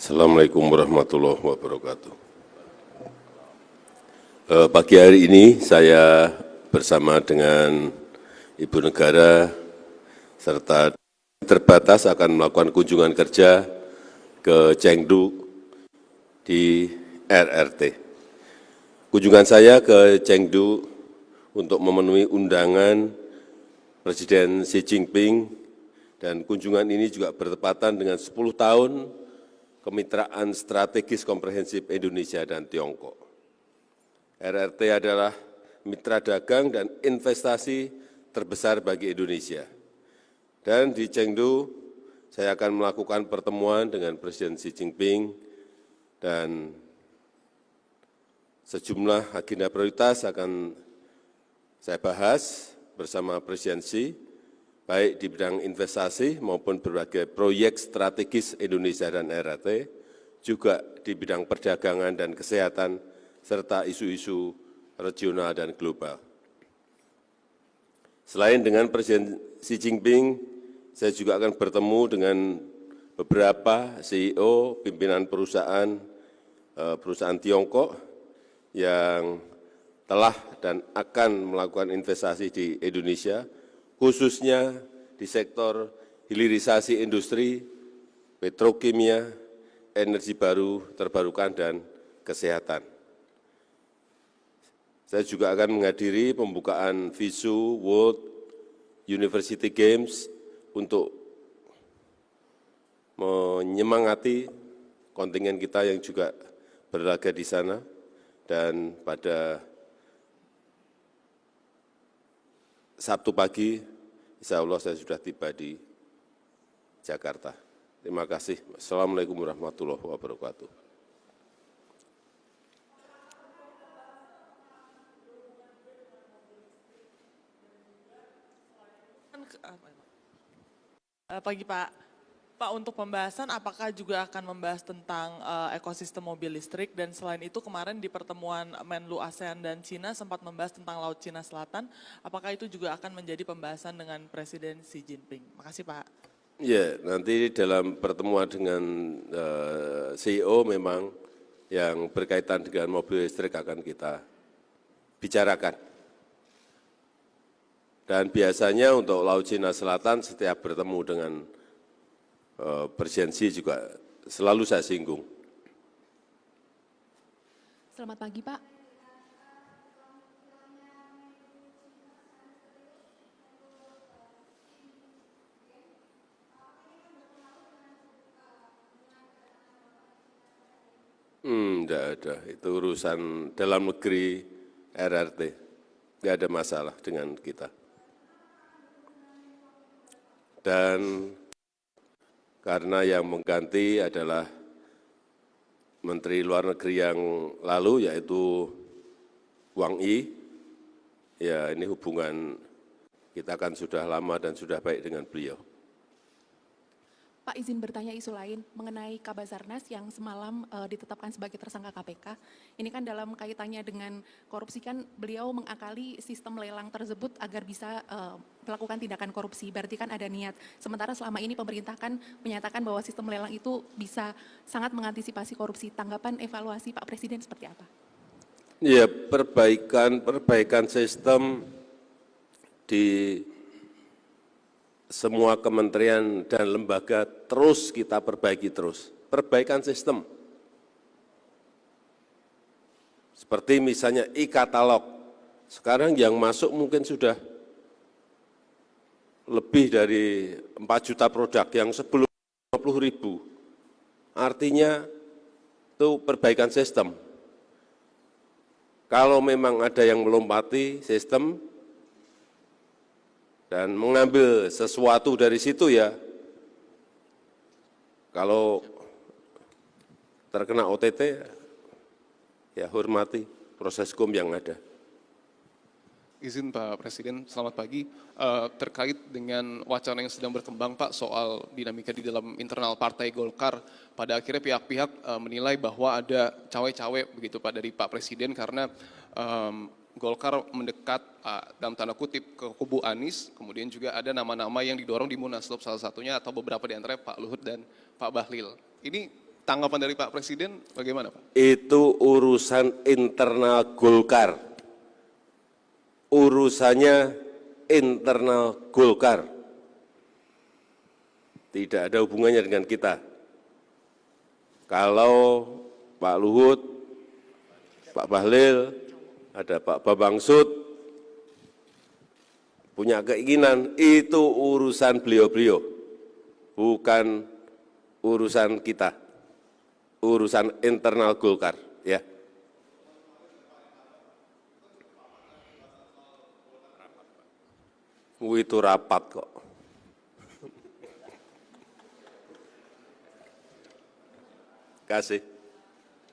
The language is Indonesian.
Assalamualaikum warahmatullahi wabarakatuh. Pagi hari ini saya bersama dengan Ibu Negara serta terbatas akan melakukan kunjungan kerja ke Chengdu di RRT. Kunjungan saya ke Chengdu untuk memenuhi undangan Presiden Xi Jinping, dan kunjungan ini juga bertepatan dengan 10 tahun kemitraan strategis komprehensif Indonesia dan Tiongkok. RRT adalah mitra dagang dan investasi terbesar bagi Indonesia. Dan di Chengdu, saya akan melakukan pertemuan dengan Presiden Xi Jinping dan sejumlah agenda prioritas akan saya bahas bersama Presiden Xi, baik di bidang investasi maupun berbagai proyek strategis Indonesia dan RRT, juga di bidang perdagangan dan kesehatan, serta isu-isu regional dan global. Selain dengan Presiden Xi Jinping, saya juga akan bertemu dengan beberapa CEO, pimpinan perusahaan Tiongkok yang telah dan akan melakukan investasi di Indonesia, khususnya di sektor hilirisasi industri, petrokimia, energi baru terbarukan, dan kesehatan. Saya juga akan menghadiri pembukaan WISU World University Games untuk menyemangati kontingen kita yang juga berlaga di sana, dan pada Sabtu pagi, insya Allah saya sudah tiba di Jakarta. Terima kasih. Assalamualaikum warahmatullahi wabarakatuh. Pagi Pak. Pak, untuk pembahasan apakah juga akan membahas tentang ekosistem mobil listrik, dan selain itu kemarin di pertemuan Menlu ASEAN dan Cina sempat membahas tentang Laut Cina Selatan, apakah itu juga akan menjadi pembahasan dengan Presiden Xi Jinping? Makasih Pak. Ya, nanti dalam pertemuan dengan CEO memang yang berkaitan dengan mobil listrik akan kita bicarakan. Dan biasanya untuk Laut Cina Selatan setiap bertemu dengan Presiden Xi juga selalu saya singgung. Selamat pagi Pak. Enggak ada, itu urusan dalam negeri RRT, enggak ada masalah dengan kita. Dan karena yang mengganti adalah Menteri Luar Negeri yang lalu, yaitu Wang Yi, ya ini hubungan kita kan sudah lama dan sudah baik dengan beliau. Pak, izin bertanya isu lain mengenai Kabasarnas yang semalam ditetapkan sebagai tersangka KPK. Ini kan dalam kaitannya dengan korupsi, kan beliau mengakali sistem lelang tersebut agar bisa melakukan tindakan korupsi. Berarti kan ada niat. Sementara selama ini pemerintah kan menyatakan bahwa sistem lelang itu bisa sangat mengantisipasi korupsi. Tanggapan evaluasi Pak Presiden seperti apa? Ya, perbaikan sistem di semua kementerian dan lembaga terus kita perbaiki terus. Perbaikan sistem. Seperti misalnya e-katalog. Sekarang yang masuk mungkin sudah lebih dari 4 juta produk yang sebelum 50.000. Artinya itu perbaikan sistem. Kalau memang ada yang melompati sistem dan mengambil sesuatu dari situ, ya kalau terkena OTT, ya hormati proses hukum yang ada. Izin Pak Presiden, selamat pagi. Terkait dengan wacana yang sedang berkembang Pak soal dinamika di dalam internal Partai Golkar, pada akhirnya pihak-pihak menilai bahwa ada cawe-cawe begitu Pak dari Pak Presiden karena Golkar mendekat dalam tanda kutip ke kubu Anies, kemudian juga ada nama-nama yang didorong di Munaslup, salah satunya atau beberapa di antaranya Pak Luhut dan Pak Bahlil. Ini tanggapan dari Pak Presiden bagaimana Pak? Itu urusan internal Golkar. Urusannya internal Golkar. Tidak ada hubungannya dengan kita. Kalau Pak Luhut, Pak Bahlil, ada Pak Bambang Sud, punya keinginan, itu urusan beliau-beliau, bukan urusan kita, urusan internal Golkar, ya. Itu rapat kok. Terima kasih.